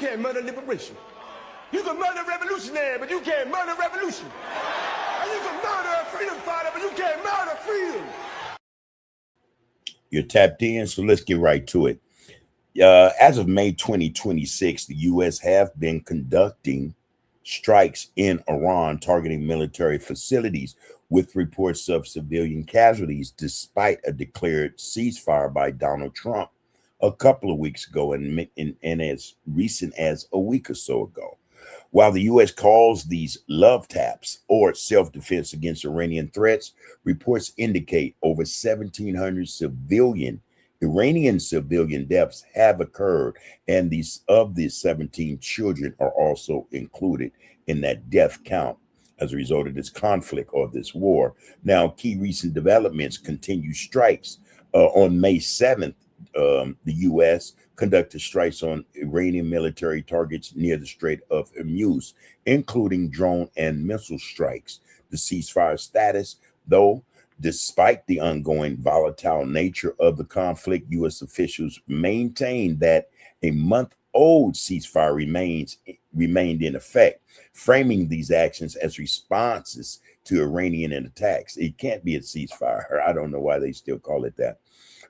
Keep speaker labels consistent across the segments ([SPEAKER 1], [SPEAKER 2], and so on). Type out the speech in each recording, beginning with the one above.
[SPEAKER 1] can't murder liberation. You can murder revolutionary, but you can't murder revolution. And you can murder a freedom fighter, but you can't murder freedom.
[SPEAKER 2] You're tapped in, so let's get right to it. As of May 2026, the U.S. have been conducting strikes in Iran targeting military facilities with reports of civilian casualties despite a declared ceasefire by Donald Trump a couple of weeks ago and as recent as a week or so ago. While the U.S. calls these love taps or self-defense against Iranian threats, reports indicate over 1,700 Iranian civilian deaths have occurred, and these of the 17 children are also included in that death count as a result of this conflict or this war. Now, key recent developments continue strikes. On May 7th, the U.S. conducted strikes on Iranian military targets near the Strait of Hormuz, including drone and missile strikes. The ceasefire status, though, despite the ongoing volatile nature of the conflict, U.S. officials maintain that a month-old ceasefire remained in effect, framing these actions as responses to Iranian attacks. It can't be a ceasefire. I don't know why they still call it that.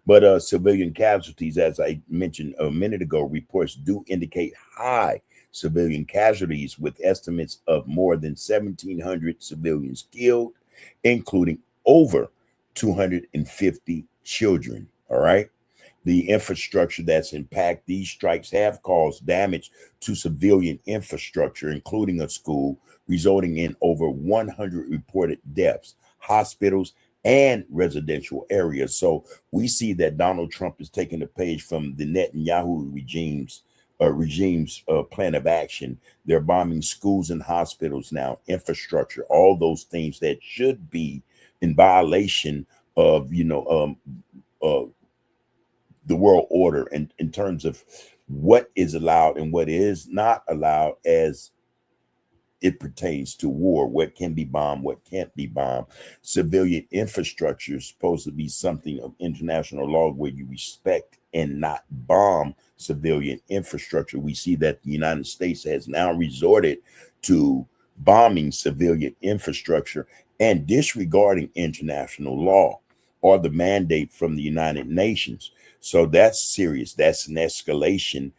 [SPEAKER 2] But civilian casualties, as I mentioned a minute ago, reports do indicate high civilian casualties with estimates of more than 1,700 civilians killed, including over 250 children. All right. The infrastructure that's impacted, these strikes have caused damage to civilian infrastructure, including a school, resulting in over 100 reported deaths, hospitals, and residential areas. So we see that Donald Trump is taking a page from the Netanyahu regime's plan of action. They're bombing schools and hospitals now, infrastructure, all those things that should be in violation of, the world order and in terms of what is allowed and what is not allowed as it pertains to war, what can be bombed, what can't be bombed. Civilian infrastructure is supposed to be something of international law where you respect and not bomb civilian infrastructure. We see that the United States has now resorted to bombing civilian infrastructure and disregarding international law or the mandate from the United Nations. So that's serious. That's an escalation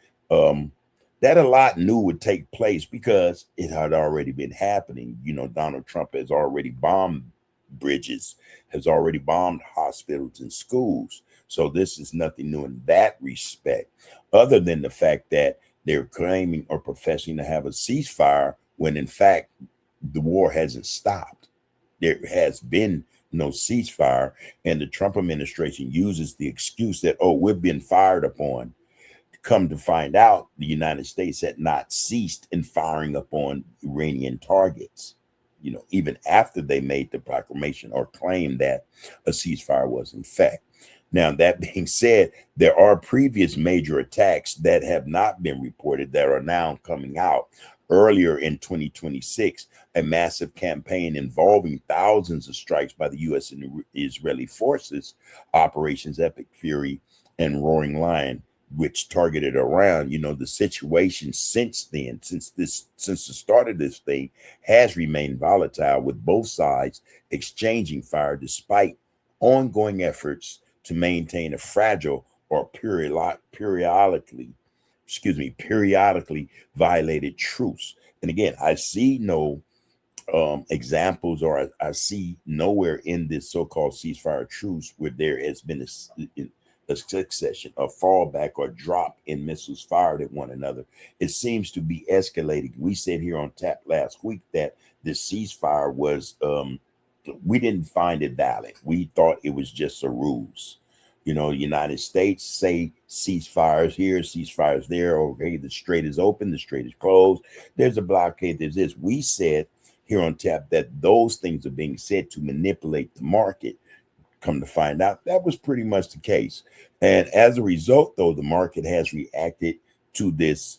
[SPEAKER 2] that a lot knew would take place because it had already been happening. Donald Trump has already bombed bridges, has already bombed hospitals and schools. So this is nothing new in that respect, other than the fact that they're claiming or professing to have a ceasefire when in fact the war hasn't stopped. There has been no ceasefire, and the Trump administration uses the excuse that, oh, we've been fired upon. Come to find out, the United States had not ceased in firing upon Iranian targets, even after they made the proclamation or claimed that a ceasefire was in fact. Now, that being said, there are previous major attacks that have not been reported that are now coming out. Earlier in 2026, a massive campaign involving thousands of strikes by the U.S. and Israeli forces, Operations Epic Fury and Roaring Lion, which targeted around, the situation since then, since the start of this thing, has remained volatile, with both sides exchanging fire despite ongoing efforts to maintain a fragile or periodically violated truce. And again, I see no examples, or I see nowhere in this so-called ceasefire truce where there has been a succession, a fallback, or drop in missiles fired at one another. It seems to be escalating. We said here on Tap last week that this ceasefire was, we didn't find it valid. We thought it was just a ruse. The United States say ceasefires here, ceasefires there. Okay, the strait is open, the strait is closed. There's a blockade, there's this. We said here on Tap that those things are being said to manipulate the market. Come to find out, that was pretty much the case. And as a result, though, the market has reacted to this,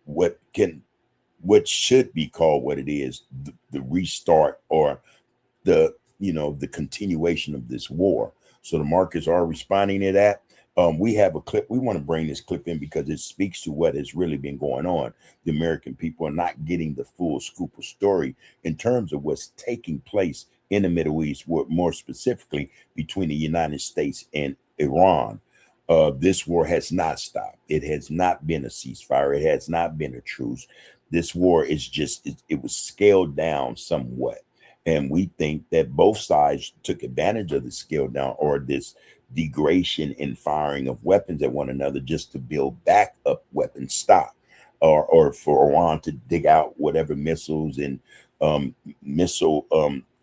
[SPEAKER 2] what should be called what it is, the restart or the continuation of this war. So the markets are responding to that. We have a clip. We want to bring this clip in because it speaks to what has really been going on. The American people are not getting the full scoop of story in terms of what's taking place in the Middle East, more specifically between the United States and Iran. This war has not stopped. It has not been a ceasefire. It has not been a truce. This war is just, it was scaled down somewhat. And we think that both sides took advantage of the scale down or this degradation and firing of weapons at one another just to build back up weapon stock, or for Iran to dig out whatever missiles and missile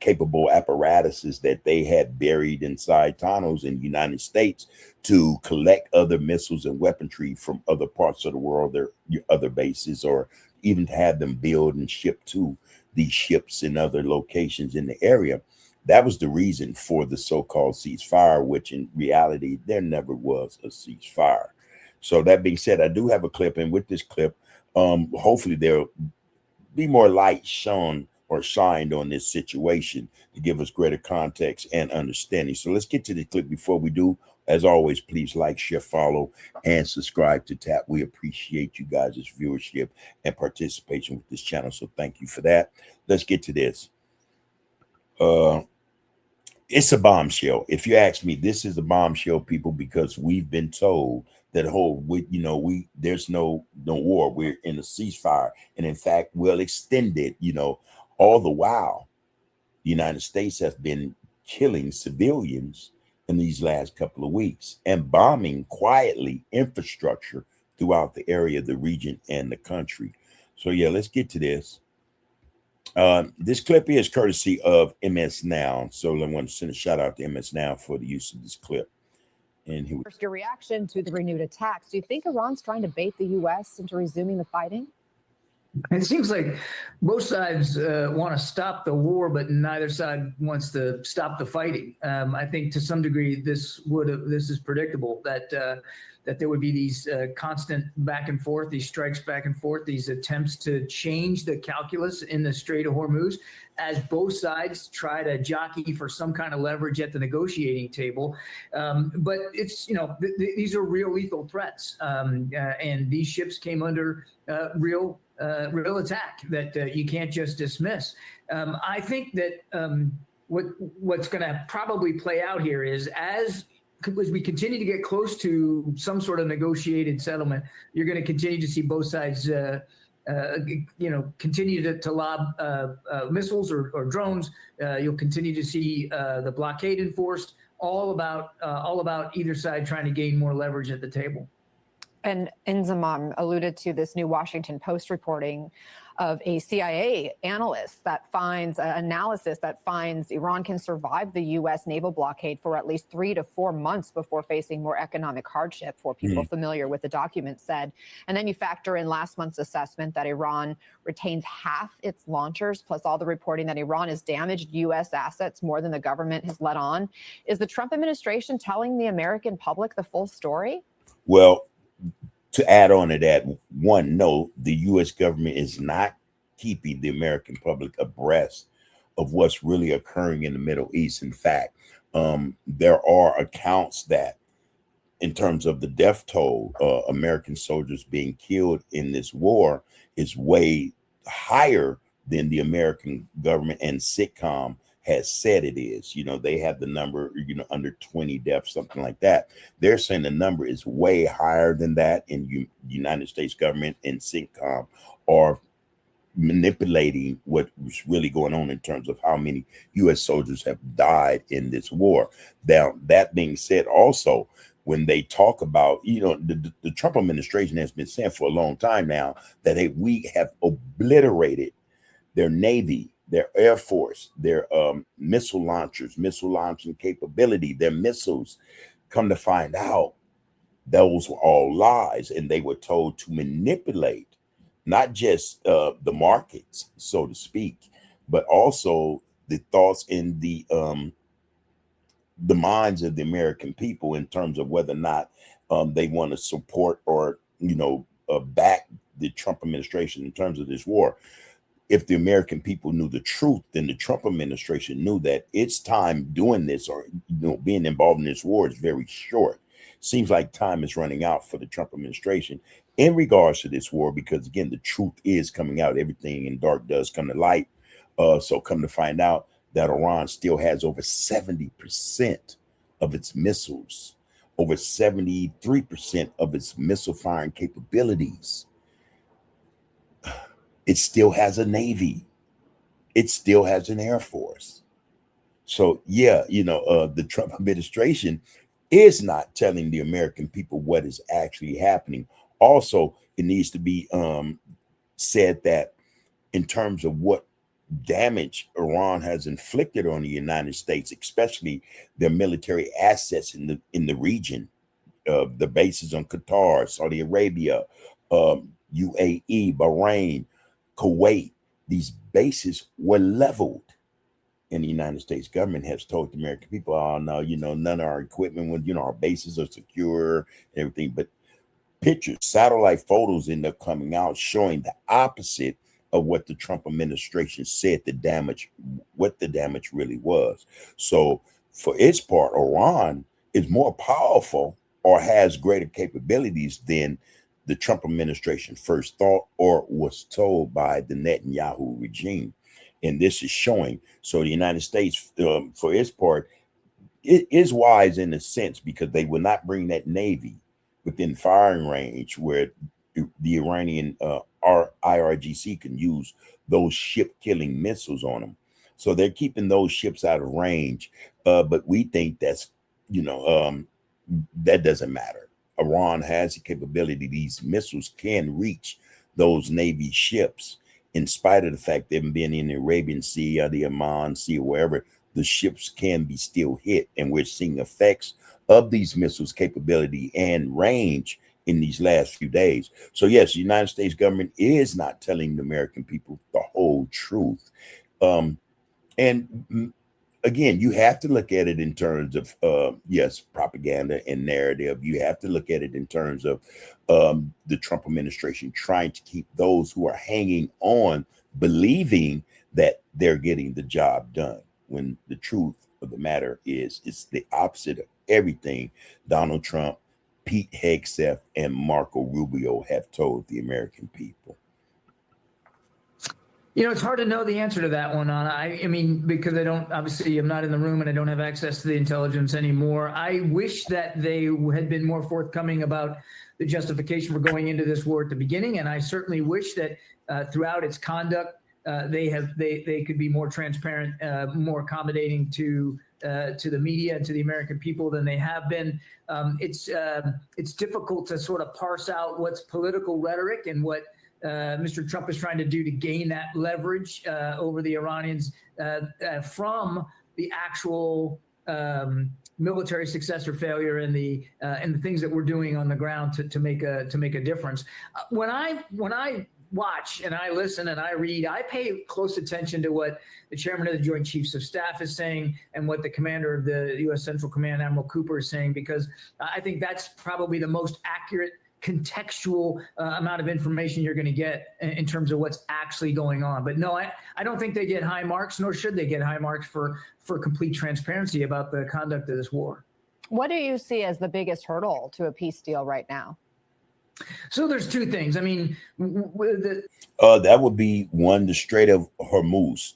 [SPEAKER 2] capable apparatuses that they had buried inside tunnels in the United States to collect other missiles and weaponry from other parts of the world, their other bases, or even to have them build and ship to these ships in other locations in the area. That was the reason for the so-called ceasefire, which in reality, there never was a ceasefire. So that being said, I do have a clip, and with this clip, hopefully there'll be more light shown or shined on this situation to give us greater context and understanding. So let's get to the clip. Before we do, as always, please like, share, follow, and subscribe to TAP. We appreciate you guys' viewership and participation with this channel. So thank you for that. Let's get to this. It's a bombshell. If you ask me, this is a bombshell, people, because we've been told that there's no war. We're in a ceasefire, and in fact, we'll extend it. All the while, the United States has been killing civilians in these last couple of weeks and bombing quietly infrastructure throughout the area, the region, and the country. So yeah, let's get to this. This clip is courtesy of MS Now. So I want to send a shout out to MS Now for the use of this clip. And
[SPEAKER 3] First, your reaction to the renewed attacks. Do you think Iran's trying to bait the U.S. into resuming the fighting?
[SPEAKER 4] It seems like both sides want to stop the war, but neither side wants to stop the fighting. I think to some degree this is predictable that there would be these constant back and forth, these strikes back and forth, these attempts to change the calculus in the Strait of Hormuz as both sides try to jockey for some kind of leverage at the negotiating table. But it's, these are real lethal threats. And these ships came under real attack that you can't just dismiss. I think that what's going to probably play out here is as we continue to get close to some sort of negotiated settlement, you're going to continue to see both sides, continue to lob missiles or drones. You'll continue to see the blockade enforced. All about either side trying to gain more leverage at the table.
[SPEAKER 3] And Inzamam alluded to this new Washington Post reporting of a CIA analyst that finds analysis that finds Iran can survive the U.S. naval blockade for at least 3 to 4 months before facing more economic hardship, for people familiar with the document said. And then you factor in last month's assessment that Iran retains half its launchers, plus all the reporting that Iran has damaged U.S. assets more than the government has let on. Is the Trump administration telling the American public the full story?
[SPEAKER 2] Well, to add on to that, one, no, the U.S. government is not keeping the American public abreast of what's really occurring in the Middle East. In fact, there are accounts that, in terms of the death toll, American soldiers being killed in this war is way higher than the American government and SITCOM has said it is. They have the number, under 20 deaths, something like that. They're saying the number is way higher than that, and the United States government and SITCOM are manipulating what was really going on in terms of how many U.S. soldiers have died in this war. Now, that being said, also, when they talk about, the Trump administration has been saying for a long time now that, hey, we have obliterated their Navy, their Air Force, their missile launchers, missile launching capability, their missiles. Come to find out, those were all lies, and they were told to manipulate not just the markets, so to speak, but also the thoughts in the minds of the American people in terms of whether or not they want to support or back the Trump administration in terms of this war. If the American people knew the truth, then the Trump administration knew that its time doing this or being involved in this war is very short. seems like time is running out for the Trump administration in regards to this war, because again, the truth is coming out. Everything in dark does come to light. So come to find out that Iran still has over 70% of its missiles, over 73% of its missile firing capabilities. It still has a navy. It still has an air force. So yeah, the Trump administration is not telling the American people what is actually happening. Also, it needs to be said that in terms of what damage Iran has inflicted on the United States, especially their military assets in the region, the bases on Qatar, Saudi Arabia, UAE, Bahrain, Kuwait, these bases were leveled. And the United States government has told the American people, oh no, none of our equipment, our bases are secure and everything. But pictures, satellite photos end up coming out showing the opposite of what the Trump administration said what the damage really was. So for its part, Iran is more powerful or has greater capabilities than the Trump administration first thought or was told by the Netanyahu regime. And this is showing. So the United States, for its part, it is wise in a sense, because they will not bring that navy within firing range where the Iranian IRGC can use those ship-killing missiles on them. So they're keeping those ships out of range. But we think that's, that doesn't matter. Iran has the capability. These missiles can reach those Navy ships, in spite of the fact they've been in the Arabian Sea or the Oman Sea or wherever. The ships can be still hit, and we're seeing effects of these missiles' capability and range in these last few days. So yes, the United States government is not telling the American people the whole truth. And again, you have to look at it in terms of, yes, propaganda and narrative. You have to look at it in terms of the Trump administration trying to keep those who are hanging on believing that they're getting the job done, when the truth of the matter is it's the opposite of everything Donald Trump, Pete Hegseth, and Marco Rubio have told the American people.
[SPEAKER 4] It's hard to know the answer to that one, Anna. I mean, because I'm not in the room and I don't have access to the intelligence anymore. I wish that they had been more forthcoming about the justification for going into this war at the beginning. And I certainly wish that throughout its conduct, they could be more transparent, more accommodating to the media and to the American people than they have been. It's difficult to sort of parse out what's political rhetoric and what Mr. Trump is trying to do to gain that leverage over the Iranians from the actual military success or failure and the things that we're doing on the ground to make a difference. When I watch and I listen and I read, I pay close attention to what the chairman of the Joint Chiefs of Staff is saying and what the commander of the U.S. Central Command, Admiral Cooper, is saying, because I think that's probably the most accurate contextual amount of information you're going to get in terms of what's actually going on. But no, I don't think they get high marks, nor should they get high marks for complete transparency about the conduct of this war.
[SPEAKER 3] What do you see as the biggest hurdle to a peace deal right now?
[SPEAKER 4] So there's two things. I mean,
[SPEAKER 2] that would be one, the Strait of Hormuz.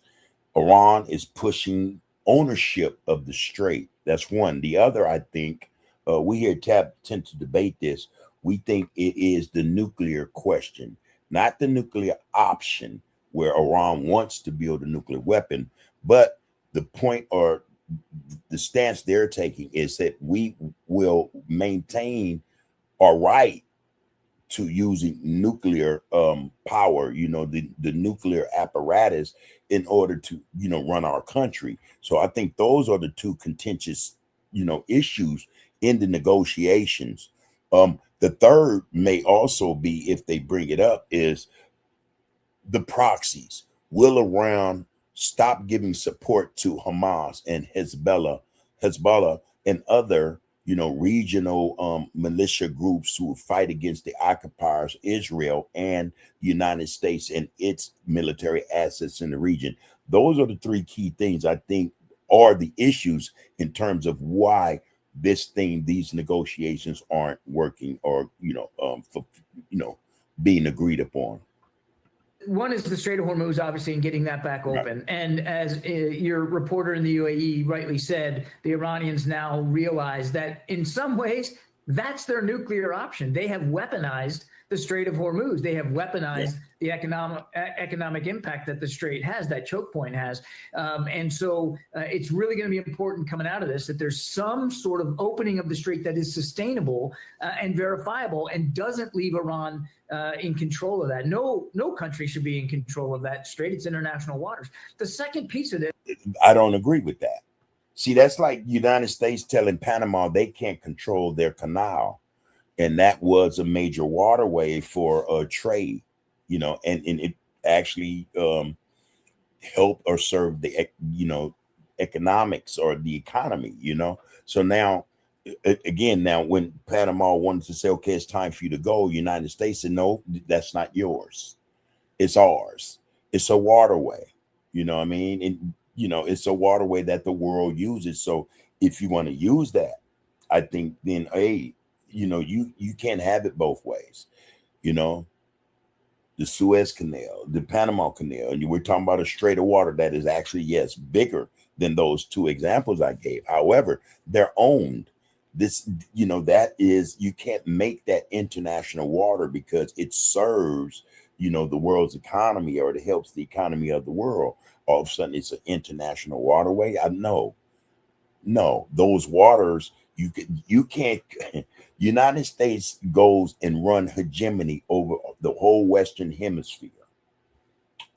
[SPEAKER 2] Iran is pushing ownership of the strait. That's one. The other, I think, we here tend to debate this. We think it is the nuclear question, not the nuclear option where Iran wants to build a nuclear weapon. But the point or the stance they're taking is that we will maintain our right to using nuclear power, the nuclear apparatus in order to, run our country. So I think those are the two contentious, issues in the negotiations. The third may also be, if they bring it up, is the proxies. Will Iran stop giving support to Hamas and Hezbollah and other, regional militia groups who fight against the occupiers, Israel and the United States and its military assets in the region? Those are the three key things I think are the issues in terms of why these negotiations aren't working, or for being agreed upon.
[SPEAKER 4] One is the Strait of Hormuz, obviously, and getting that back open. Right. And as your reporter in the UAE rightly said, the Iranians now realize that in some ways, that's their nuclear option. They have weaponized the Strait of Hormuz. They have weaponized the economic impact that the strait has, that choke point has. And so it's really going to be important coming out of this that there's some sort of opening of the strait that is sustainable and verifiable and doesn't leave Iran in control of that. No country should be in control of that strait. It's international waters. The second piece of this,
[SPEAKER 2] I don't agree with that. See, that's like United States telling Panama they can't control their canal. And that was a major waterway for trade, and it actually helped or served the, economics or the economy, So now, again, when Panama wanted to say, okay, it's time for you to go, United States said, no, that's not yours. It's ours. It's a waterway, you know what I mean? And, it's a waterway that the world uses. So if you want to use that, I think then, hey, you can't have it both ways. The Suez Canal, the Panama Canal, and we're talking about a strait of water that is actually, yes, bigger than those two examples I gave. However, they're owned. This, that is, you can't make that international water because it serves, the world's economy, or it helps the economy of the world. All of a sudden, it's an international waterway. No, those waters, you can't. United States goes and run hegemony over the whole Western Hemisphere.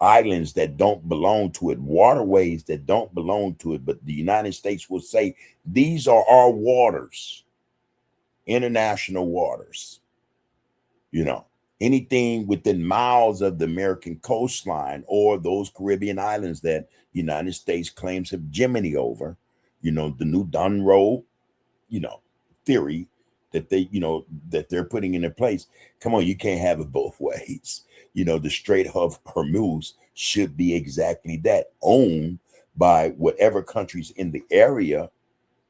[SPEAKER 2] Islands that don't belong to it, waterways that don't belong to it, but the United States will say, these are our waters, international waters. Anything within miles of the American coastline or those Caribbean islands that the United States claims hegemony over, the new Dunroe, theory that that they're putting into place. Come on, you can't have it both ways. The Strait of Hormuz should be exactly that, owned by whatever countries in the area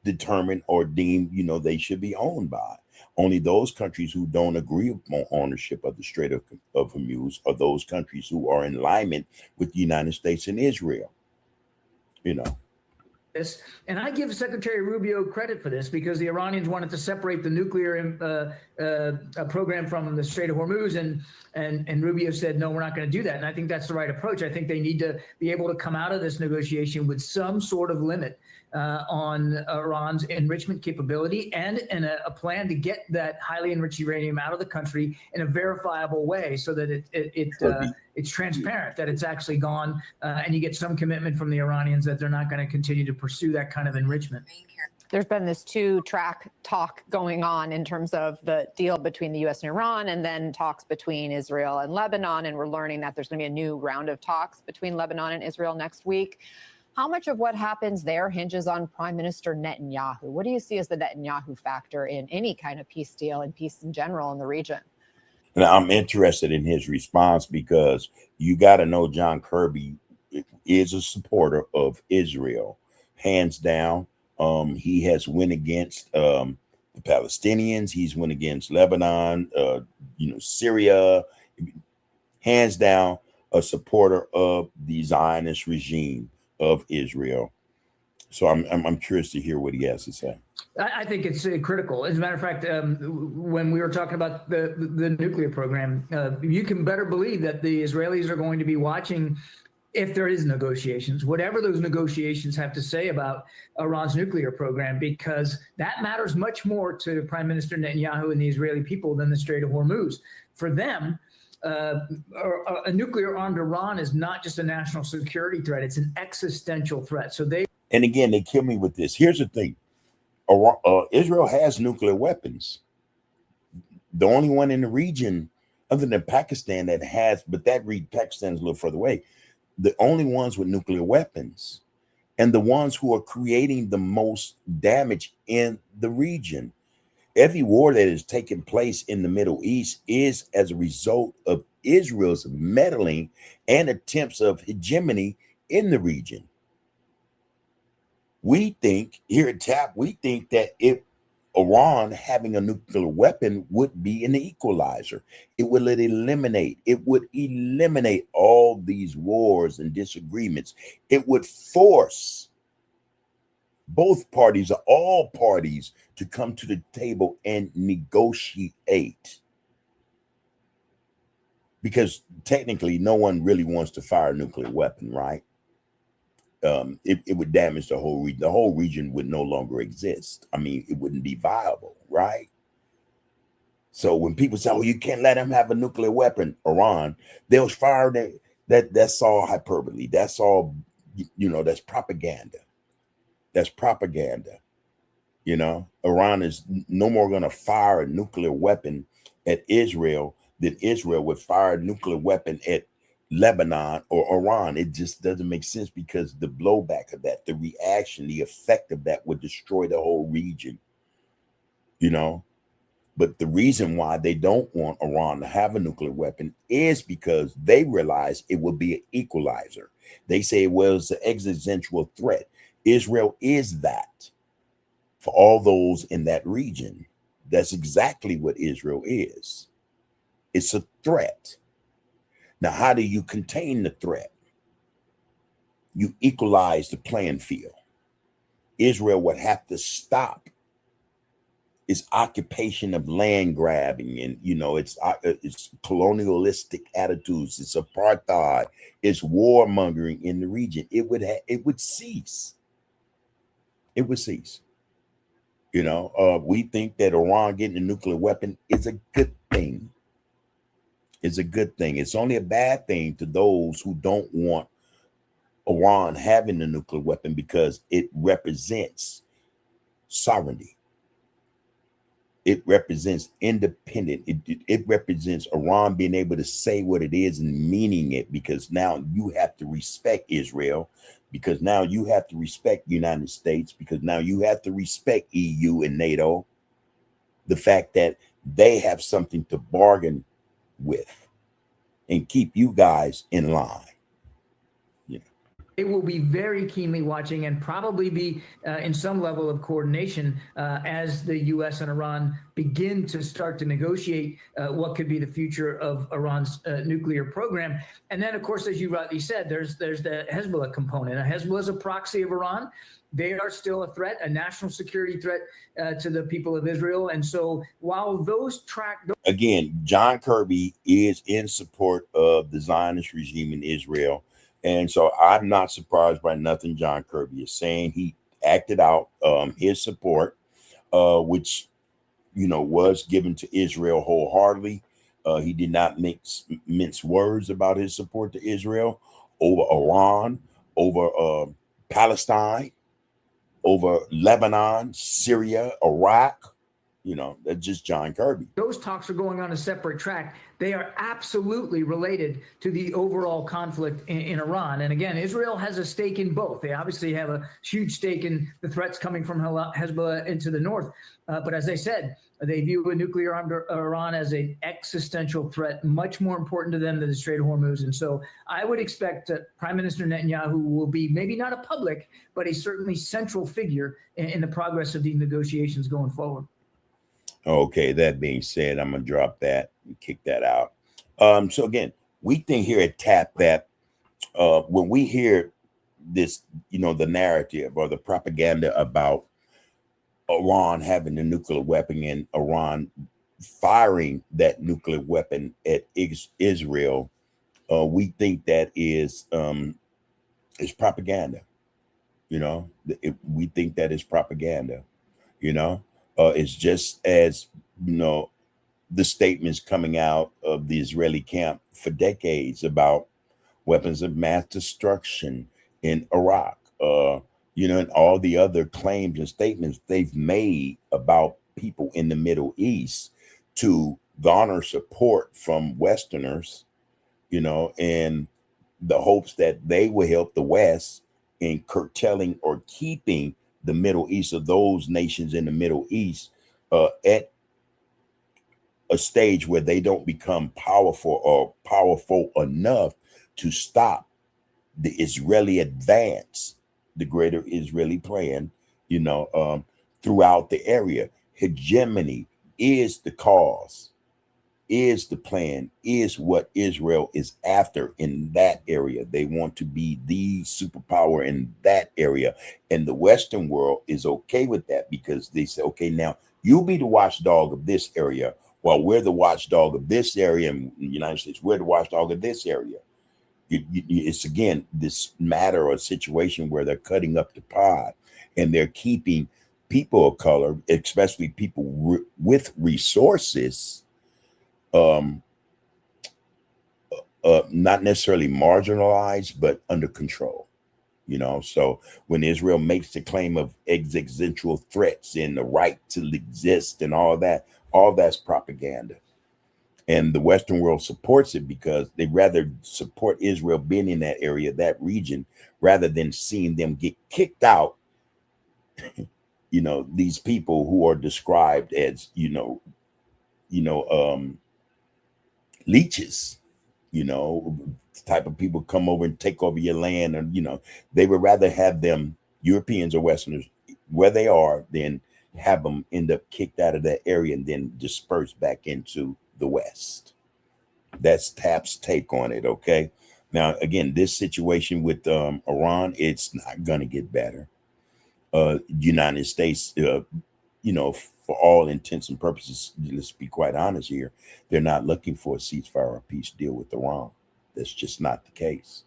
[SPEAKER 2] determine or deem, they should be owned by. Only those countries who don't agree on ownership of the Strait of Hormuz are those countries who are in alignment with the United States and Israel.
[SPEAKER 4] And I give Secretary Rubio credit for this because the Iranians wanted to separate the nuclear program from the Strait of Hormuz, and Rubio said, no, we're not going to do that. And I think that's the right approach. I think they need to be able to come out of this negotiation with some sort of limit on Iran's enrichment capability and a plan to get that highly enriched uranium out of the country in a verifiable way so that it's transparent, that it's actually gone, and you get some commitment from the Iranians that they're not going to continue to pursue that kind of enrichment.
[SPEAKER 3] There's been this two-track talk going on in terms of the deal between the U.S. and Iran, and then talks between Israel and Lebanon, and we're learning that there's going to be a new round of talks between Lebanon and Israel next week. How much of what happens there hinges on Prime Minister Netanyahu? What do you see as the Netanyahu factor in any kind of peace deal and peace in general in the region?
[SPEAKER 2] And I'm interested in his response because you got to know John Kirby is a supporter of Israel, hands down. He has went against the Palestinians. He's went against Lebanon, Syria, hands down a supporter of the Zionist regime of Israel. So I'm curious to hear what he has to say.
[SPEAKER 4] I think it's critical. As a matter of fact, when we were talking about the nuclear program, you can better believe that the Israelis are going to be watching if there is negotiations, whatever those negotiations have to say about Iran's nuclear program, because that matters much more to Prime Minister Netanyahu and the Israeli people than the Strait of Hormuz. For them, a nuclear-armed Iran is not just a national security threat; it's an existential threat. So
[SPEAKER 2] and again, they kill me with this. Here's the thing: Israel has nuclear weapons. The only one in the region, other than Pakistan, that has, but Pakistan's a little further away. The only ones with nuclear weapons, and the ones who are creating the most damage in the region. Every war that is taking place in the Middle East is as a result of Israel's meddling and attempts of hegemony in the region. We think here at TAP, that if Iran having a nuclear weapon would be an equalizer. It would eliminate all these wars and disagreements. It would force both parties or all parties to come to the table and negotiate. Because technically, no one really wants to fire a nuclear weapon, right? It would damage the whole region. The whole region would no longer exist. I mean, it wouldn't be viable, right? So when people say, "Oh, you can't let them have a nuclear weapon," Iran, they'll fire that's all hyperbole. That's all, that's propaganda. That's propaganda. Iran is no more going to fire a nuclear weapon at Israel than Israel would fire a nuclear weapon at Lebanon or Iran. It just doesn't make sense, because the blowback of that, the reaction, the effect of that would destroy the whole region, But the reason why they don't want Iran to have a nuclear weapon is because they realize it will be an equalizer. They say, well, it's an existential threat. Israel is that for all those in that region. That's exactly what Israel is. It's a threat. Now, how do you contain the threat? You equalize the playing field. Israel would have to stop its occupation of land grabbing, and it's colonialistic attitudes, it's apartheid, it's warmongering in the region. It would cease. It would cease. We think that Iran getting a nuclear weapon is a good thing. It's a good thing. It's only a bad thing to those who don't want Iran having a nuclear weapon, because it represents sovereignty. It represents independent. It represents Iran being able to say what it is and meaning it, because now you have to respect Israel, because now you have to respect the United States, because now you have to respect EU and NATO. The fact that they have something to bargain with and keep you guys in line.
[SPEAKER 4] They will be very keenly watching, and probably be in some level of coordination as the U.S. and Iran begin to start to negotiate what could be the future of Iran's nuclear program. And then, of course, as you rightly said, there's the Hezbollah component. Hezbollah is a proxy of Iran. They are still a threat, a national security threat to the people of Israel. And so while those
[SPEAKER 2] again, John Kirby is in support of the Zionist regime in Israel. And so I'm not surprised by nothing John Kirby is saying. He acted out his support, which, was given to Israel wholeheartedly. He did not mince words about his support to Israel over Iran, over Palestine, over Lebanon, Syria, Iraq. That's just John Kirby.
[SPEAKER 4] Those talks are going on a separate track. They are absolutely related to the overall conflict in Iran. And again, Israel has a stake in both. They obviously have a huge stake in the threats coming from Hezbollah into the north. But as I said, they view a nuclear armed Iran as an existential threat, much more important to them than the Strait of Hormuz. And so I would expect Prime Minister Netanyahu will be maybe not a public, but a certainly central figure in the progress of these negotiations going forward.
[SPEAKER 2] Okay, that being said, I'm going to drop that and kick that out. So again, we think here at TAP that when we hear this, the narrative or the propaganda about Iran having a nuclear weapon and Iran firing that nuclear weapon at Israel, we think that is propaganda. We think that is propaganda. It's just as, the statements coming out of the Israeli camp for decades about weapons of mass destruction in Iraq, and all the other claims and statements they've made about people in the Middle East to garner support from Westerners, in the hopes that they will help the West in curtailing or keeping the Middle East, of those nations in the Middle East, at a stage where they don't become powerful enough to stop the Israeli advance, the greater Israeli plan, throughout the area. hegemony is the cause, is the plan, is what Israel is after in that area. They want to be the superpower in that area. And the Western world is okay with that because they say, okay, now you be the watchdog of this area while we're the watchdog of this area in the United States. We're the watchdog of this area. It's again this matter or situation where they're cutting up the pie and they're keeping people of color, especially people with resources, not necessarily marginalized, but under control. So when Israel makes the claim of existential threats and the right to exist and all that's propaganda. And the Western world supports it because they rather support Israel being in that area, that region, rather than seeing them get kicked out. These people who are described as, leeches, the type of people come over and take over your land. And, they would rather have them, Europeans or Westerners, where they are, than have them end up kicked out of that area and then dispersed back into the West. That's TAP's take on it. Okay. Now, again, this situation with Iran, it's not going to get better. United States, for all intents and purposes, let's be quite honest here, they're not looking for a ceasefire or peace deal with Iran. That's just not the case.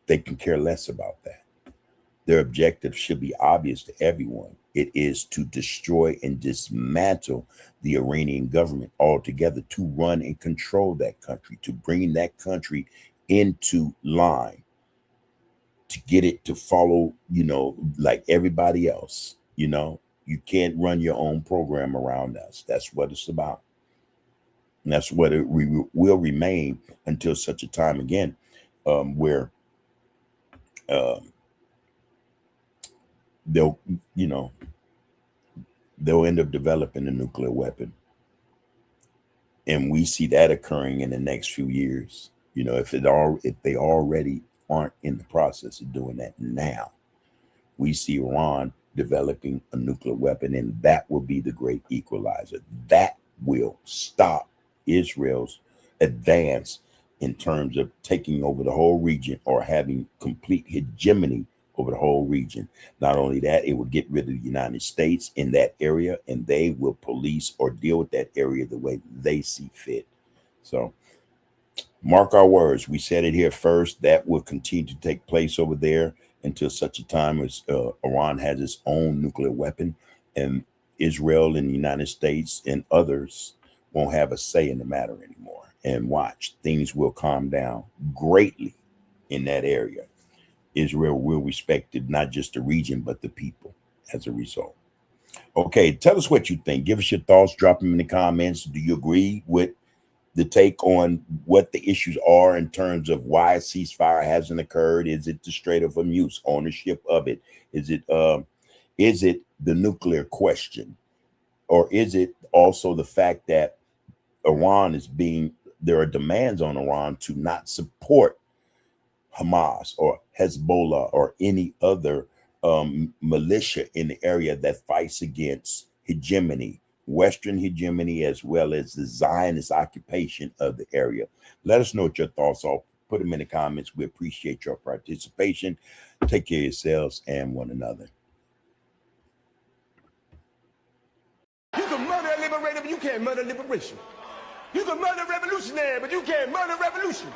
[SPEAKER 2] They can care less about that. Their objective should be obvious to everyone. It is to destroy and dismantle the Iranian government altogether, to run and control that country, to bring that country into line, to get it to follow, like everybody else. You can't run your own program around us. That's what it's about. And that's what it will remain until such a time again, where they'll end up developing a nuclear weapon. And we see that occurring in the next few years. If they already aren't in the process of doing that now, we see Iran developing a nuclear weapon, and that will be the great equalizer. That will stop Israel's advance in terms of taking over the whole region or having complete hegemony over the whole region. Not only that, it will get rid of the United States in that area, and they will police or deal with that area the way they see fit. So mark our words. We said it here first. That will continue to take place over there until such a time as Iran has its own nuclear weapon, and Israel and the United States and others won't have a say in the matter anymore. And watch, things will calm down greatly in that area. Israel will respect it, not just the region, but the people as a result. Okay, tell us what you think. Give us your thoughts. Drop them in the comments. Do you agree with the take on what the issues are in terms of why a ceasefire hasn't occurred? Is it the Strait of Hormuz, ownership of it? Is it the nuclear question? Or is it also the fact that there are demands on Iran to not support Hamas or Hezbollah or any other militia in the area that fights against hegemony, Western hegemony, as well as the Zionist occupation of the area? Let us know what your thoughts are. Put them in the comments. We appreciate your participation. Take care of yourselves and one another.
[SPEAKER 1] You can murder a liberator, but you can't murder liberation. You can murder a revolutionary, but you can't murder revolution.